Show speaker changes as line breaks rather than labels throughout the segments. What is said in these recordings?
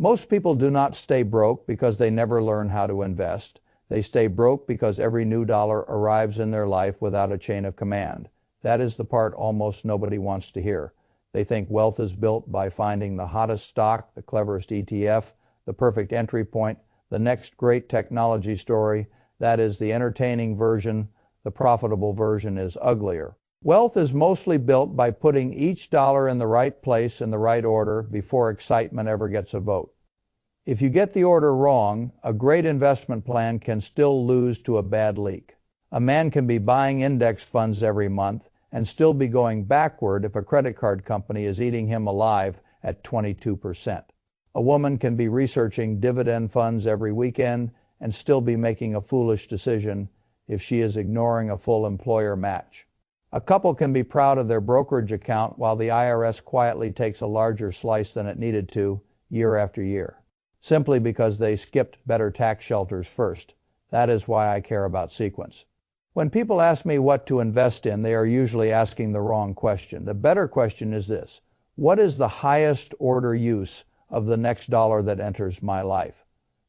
Most people do not stay broke because they never learn how to invest. They stay broke because every new dollar arrives in their life without a chain of command. That is the part almost nobody wants to hear. They think wealth is built by finding the hottest stock, the cleverest ETF, the perfect entry point, the next great technology story. That is the entertaining version. The profitable version is uglier. Wealth is mostly built by putting each dollar in the right place in the right order before excitement ever gets a vote. If you get the order wrong, a great investment plan can still lose to a bad leak. A man can be buying index funds every month and still be going backward if a credit card company is eating him alive at 22%. A woman can be researching dividend funds every weekend and still be making a foolish decision if she is ignoring a full employer match. A couple can be proud of their brokerage account while the IRS quietly takes a larger slice than it needed to year after year, simply because they skipped better tax shelters first. That is why I care about sequence. When people ask me what to invest in, they are usually asking the wrong question. The better question is this: what is the highest order use of the next dollar that enters my life?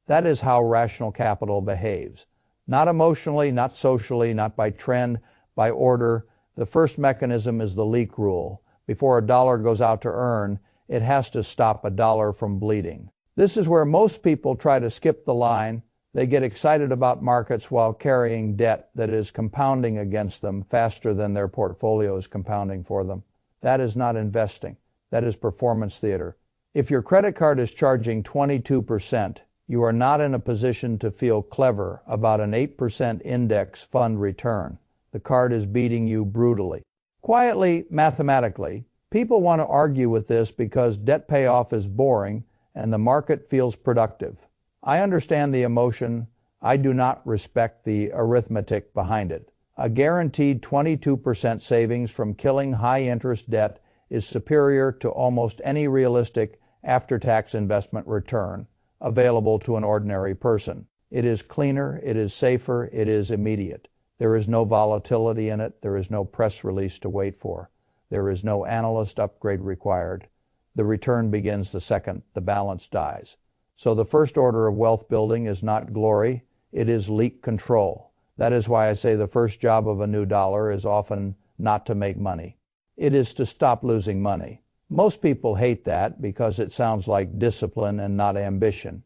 That is how rational capital behaves. Not emotionally, not socially, not by trend, by order. The first mechanism is the leak rule. Before a dollar goes out to earn, it has to stop a dollar from bleeding. This is where most people try to skip the line. They get excited about markets while carrying debt that is compounding against them faster than their portfolio is compounding for them. That is not investing. That is performance theater. If your credit card is charging 22%, you are not in a position to feel clever about an 8% index fund return. The card is beating you brutally. Quietly, mathematically, people want to argue with this because debt payoff is boring and the market feels productive. I understand the emotion. I do not respect the arithmetic behind it. A guaranteed 22% savings from killing high-interest debt is superior to almost any realistic after-tax investment return available to an ordinary person. It is cleaner, it is safer, it is immediate. There is no volatility in it. There is no press release to wait for. There is no analyst upgrade required. The return begins the second the balance dies. So the first order of wealth building is not glory, it is leak control. That is why I say the first job of a new dollar is often not to make money. It is to stop losing money. Most people hate that because it sounds like discipline and not ambition.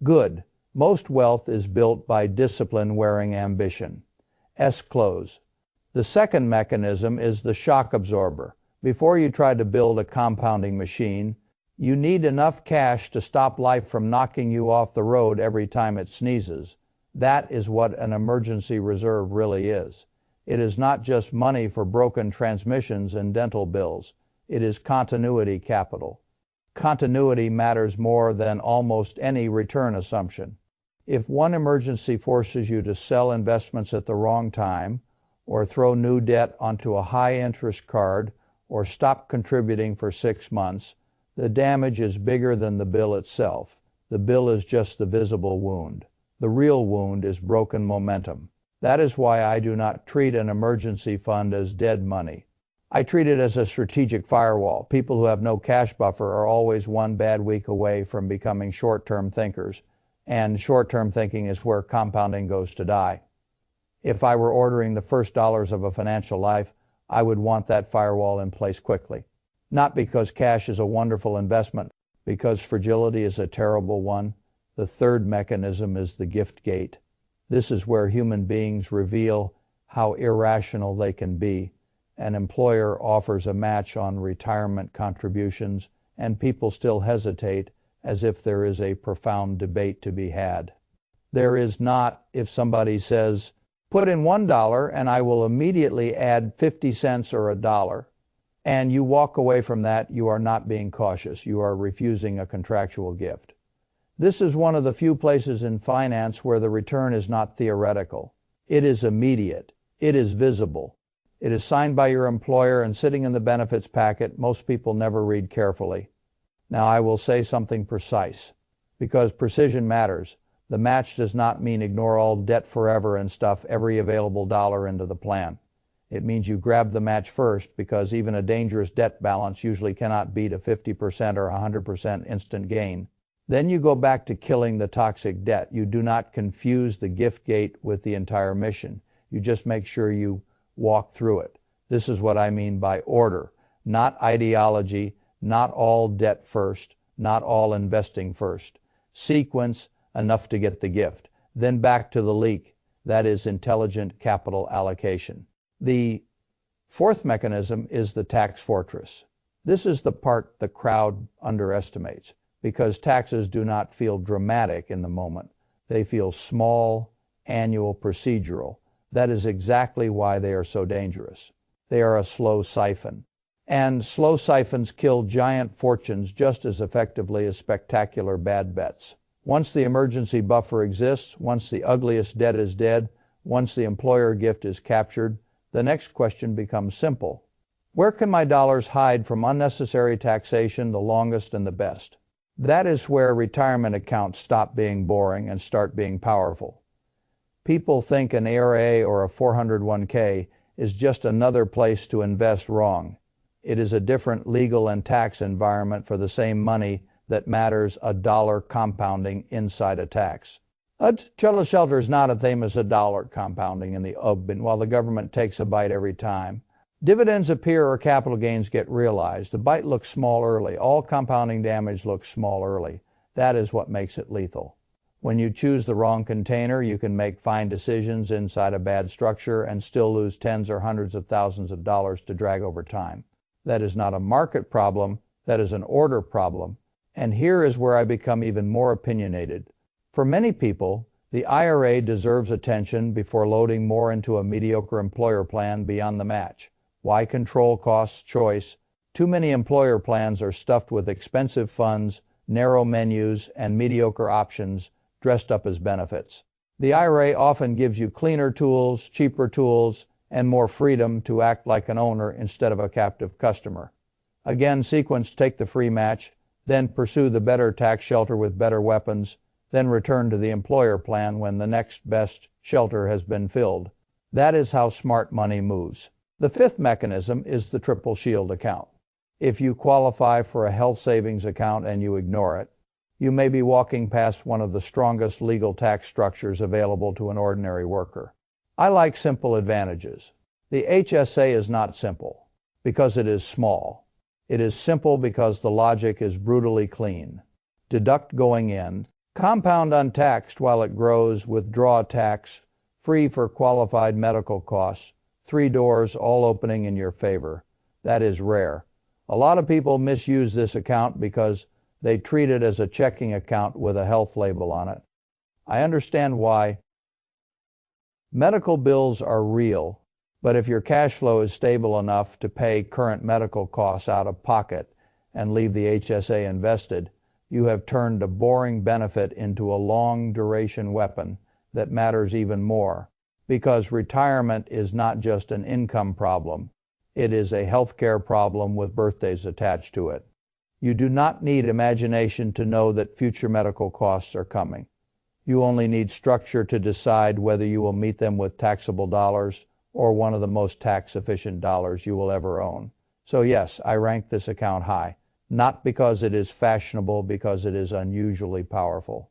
Good. Most wealth is built by discipline wearing ambition. Close. The second mechanism is the shock absorber. Before you try to build a compounding machine, you need enough cash to stop life from knocking you off the road every time it sneezes. That is what an emergency reserve really is. It is not just money for broken transmissions and dental bills. It is continuity capital. Continuity matters more than almost any return assumption. If one emergency forces you to sell investments at the wrong time, or throw new debt onto a high-interest card, or stop contributing for 6 months, the damage is bigger than the bill itself. The bill is just the visible wound. The real wound is broken momentum. That is why I do not treat an emergency fund as dead money. I treat it as a strategic firewall. People who have no cash buffer are always one bad week away from becoming short-term thinkers, and short-term thinking is where compounding goes to die. If I were ordering the first dollars of a financial life, I would want that firewall in place quickly. Not because cash is a wonderful investment, because fragility is a terrible one. The third mechanism is the gift gate. This is where human beings reveal how irrational they can be. An employer offers a match on retirement contributions, and people still hesitate as if there is a profound debate to be had. There is not if somebody says, put in $1 and I will immediately add 50 cents or $1. And you walk away from that, you are not being cautious. You are refusing a contractual gift. This is one of the few places in finance where the return is not theoretical. It is immediate. It is visible. It is signed by your employer and sitting in the benefits packet most people never read carefully. Now I will say something precise, because precision matters. The match does not mean ignore all debt forever and stuff every available dollar into the plan. It means you grab the match first, because even a dangerous debt balance usually cannot beat a 50% or 100% instant gain. Then you go back to killing the toxic debt. You do not confuse the gift gate with the entire mission. You just make sure you walk through it. This is what I mean by order, not ideology, not all debt first, not all investing first. Sequence, enough to get the gift. Then back to the leak. That is intelligent capital allocation. The fourth mechanism is the tax fortress. This is the part the crowd underestimates because taxes do not feel dramatic in the moment. They feel small, annual, procedural. That is exactly why they are so dangerous. They are a slow siphon. And slow siphons kill giant fortunes just as effectively as spectacular bad bets. Once the emergency buffer exists, once the ugliest debt is dead, once the employer gift is captured, the next question becomes simple. Where can my dollars hide from unnecessary taxation the longest and the best? That is where retirement accounts stop being boring and start being powerful. People think an ARA or a 401k is just another place to invest wrong. It is a different legal and tax environment for the same money that matters a dollar compounding inside a tax. A shelter is not the same as a dollar compounding in the bin while the government takes a bite every time. Dividends appear or capital gains get realized. The bite looks small early. All compounding damage looks small early. That is what makes it lethal. When you choose the wrong container, you can make fine decisions inside a bad structure and still lose tens or hundreds of thousands of dollars to drag over time. That is not a market problem. That is an order problem. And here is where I become even more opinionated. For many people, the IRA deserves attention before loading more into a mediocre employer plan beyond the match. Why control costs choice? Too many employer plans are stuffed with expensive funds, narrow menus, and mediocre options dressed up as benefits. The IRA often gives you cleaner tools, cheaper tools, and more freedom to act like an owner instead of a captive customer. Again, sequence, take the free match, then pursue the better tax shelter with better weapons, then return to the employer plan when the next best shelter has been filled. That is how smart money moves. The fifth mechanism is the triple shield account. If you qualify for a health savings account and you ignore it, you may be walking past one of the strongest legal tax structures available to an ordinary worker. I like simple advantages. The HSA is not simple because it is small. It is simple because the logic is brutally clean. Deduct going in, compound untaxed while it grows, withdraw tax, free for qualified medical costs, 3 doors all opening in your favor. That is rare. A lot of people misuse this account because they treat it as a checking account with a health label on it. I understand why. Medical bills are real, but if your cash flow is stable enough to pay current medical costs out of pocket and leave the HSA invested, you have turned a boring benefit into a long-duration weapon that matters even more, because retirement is not just an income problem. It is a healthcare problem with birthdays attached to it. You do not need imagination to know that future medical costs are coming. You only need structure to decide whether you will meet them with taxable dollars or one of the most tax-efficient dollars you will ever own. So yes, I rank this account high, not because it is fashionable, because it is unusually powerful.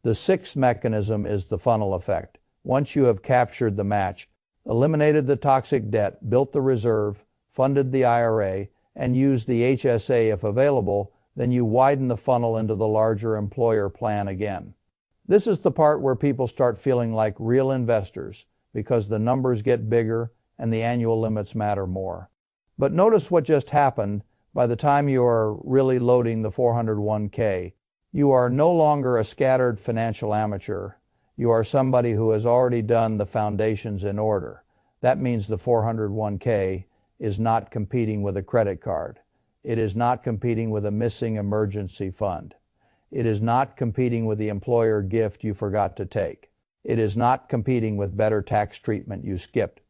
The sixth mechanism is the funnel effect. Once you have captured the match, eliminated the toxic debt, built the reserve, funded the IRA, and used the HSA if available, then you widen the funnel into the larger employer plan again. This is the part where people start feeling like real investors because the numbers get bigger and the annual limits matter more. But notice what just happened. By the time you are really loading the 401k, you are no longer a scattered financial amateur. You are somebody who has already done the foundations in order. That means the 401k is not competing with a credit card. It is not competing with a missing emergency fund. It is not competing with the employer gift you forgot to take. It is not competing with better tax treatment you skipped.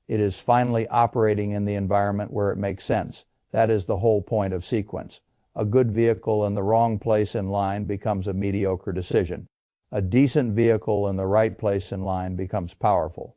It is finally operating in the environment where it makes sense. That is the whole point of sequence. A good vehicle in the wrong place in line becomes a mediocre decision. A decent vehicle in the right place in line becomes powerful.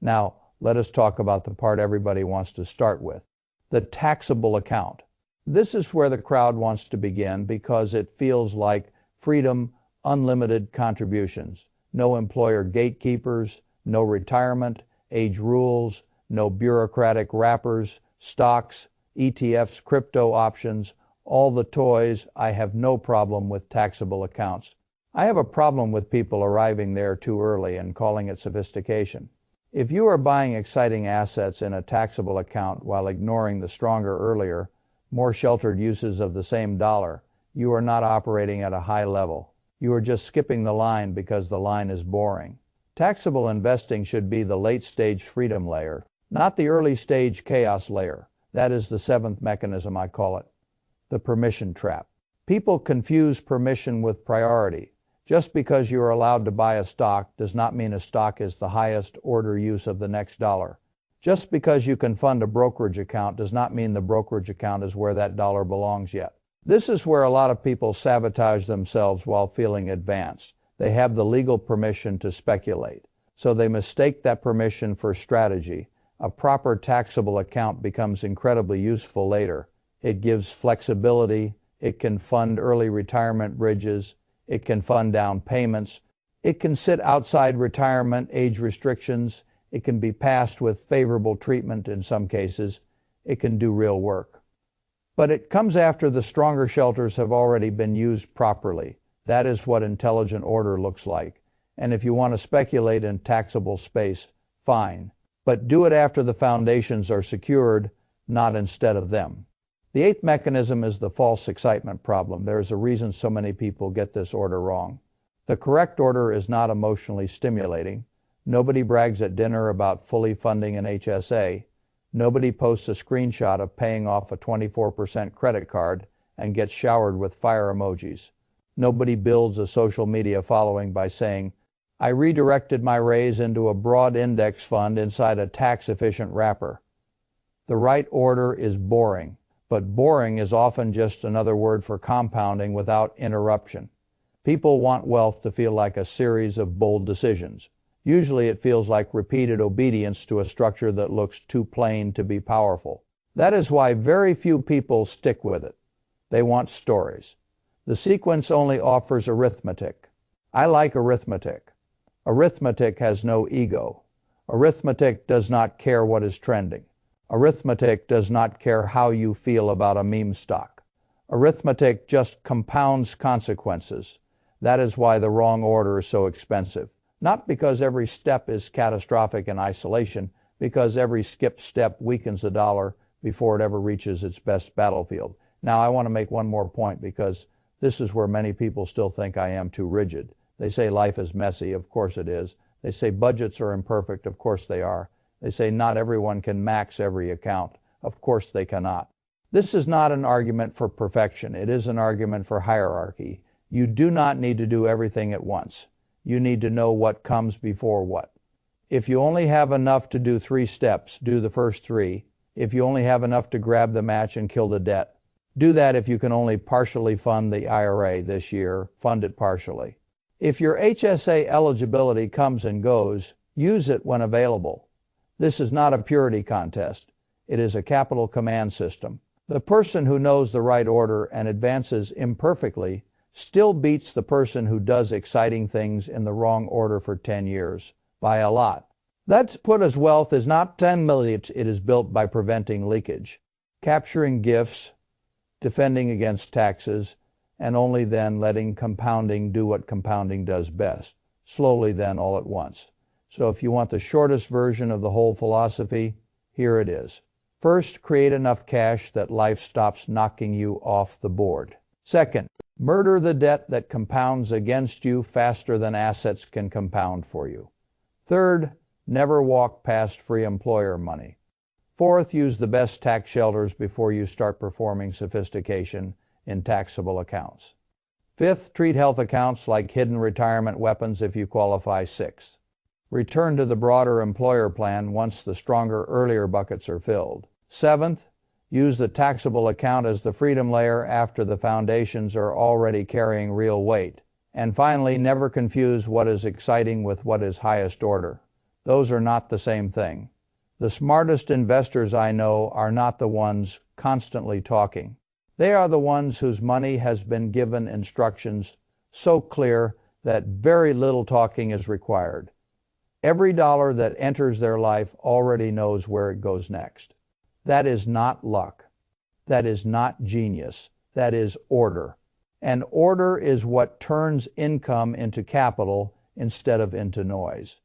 Now, let us talk about the part everybody wants to start with, the taxable account. This is where the crowd wants to begin because it feels like freedom, unlimited contributions, no employer gatekeepers, no retirement, age rules, no bureaucratic wrappers, stocks, ETFs, crypto options, all the toys. I have no problem with taxable accounts. I have a problem with people arriving there too early and calling it sophistication. If you are buying exciting assets in a taxable account while ignoring the stronger, earlier, more sheltered uses of the same dollar, you are not operating at a high level. You are just skipping the line because the line is boring. Taxable investing should be the late-stage freedom layer, not the early-stage chaos layer. That is the seventh mechanism, I call it, the permission trap. People confuse permission with priority. Just because you are allowed to buy a stock does not mean a stock is the highest order use of the next dollar. Just because you can fund a brokerage account does not mean the brokerage account is where that dollar belongs yet. This is where a lot of people sabotage themselves while feeling advanced. They have the legal permission to speculate, so they mistake that permission for strategy. A proper taxable account becomes incredibly useful later. It gives flexibility, it can fund early retirement bridges, it can fund down payments, it can sit outside retirement age restrictions, it can be passed with favorable treatment in some cases, it can do real work. But it comes after the stronger shelters have already been used properly. That is what intelligent order looks like. And if you want to speculate in taxable space, fine. But do it after the foundations are secured, not instead of them. The eighth mechanism is the false excitement problem. There is a reason so many people get this order wrong. The correct order is not emotionally stimulating. Nobody brags at dinner about fully funding an HSA. Nobody posts a screenshot of paying off a 24% credit card and gets showered with fire emojis. Nobody builds a social media following by saying, I redirected my raise into a broad index fund inside a tax-efficient wrapper. The right order is boring, but boring is often just another word for compounding without interruption. People want wealth to feel like a series of bold decisions. Usually it feels like repeated obedience to a structure that looks too plain to be powerful. That is why very few people stick with it. They want stories. The sequence only offers arithmetic. I like arithmetic. Arithmetic has no ego. Arithmetic does not care what is trending. Arithmetic does not care how you feel about a meme stock. Arithmetic just compounds consequences. That is why the wrong order is so expensive. Not because every step is catastrophic in isolation, because every skipped step weakens the dollar before it ever reaches its best battlefield. Now, I want to make one more point because this is where many people still think I am too rigid. They say life is messy. Of course it is. They say budgets are imperfect. Of course they are. They say not everyone can max every account. Of course they cannot. This is not an argument for perfection. It is an argument for hierarchy. You do not need to do everything at once. You need to know what comes before what. If you only have enough to do 3 steps, do the first 3. If you only have enough to grab the match and kill the debt, do that. If you can only partially fund the IRA this year, fund it partially. If your HSA eligibility comes and goes, use it when available. This is not a purity contest. It is a capital command system. The person who knows the right order and advances imperfectly still beats the person who does exciting things in the wrong order for 10 years, by a lot. That's put as wealth is not 10 million, it is built by preventing leakage, capturing gifts, defending against taxes, and only then letting compounding do what compounding does best, slowly then all at once. So if you want the shortest version of the whole philosophy, here it is. First, create enough cash that life stops knocking you off the board. Second, murder the debt that compounds against you faster than assets can compound for you. Third, never walk past free employer money. Fourth, use the best tax shelters before you start performing sophistication in taxable accounts. Fifth, treat health accounts like hidden retirement weapons if you qualify. Sixth, return to the broader employer plan once the stronger earlier buckets are filled. Seventh, use the taxable account as the freedom layer after the foundations are already carrying real weight. And finally, never confuse what is exciting with what is highest order. Those are not the same thing. The smartest investors I know are not the ones constantly talking. They are the ones whose money has been given instructions so clear that very little talking is required. Every dollar that enters their life already knows where it goes next. That is not luck. That is not genius. That is order. And order is what turns income into capital instead of into noise.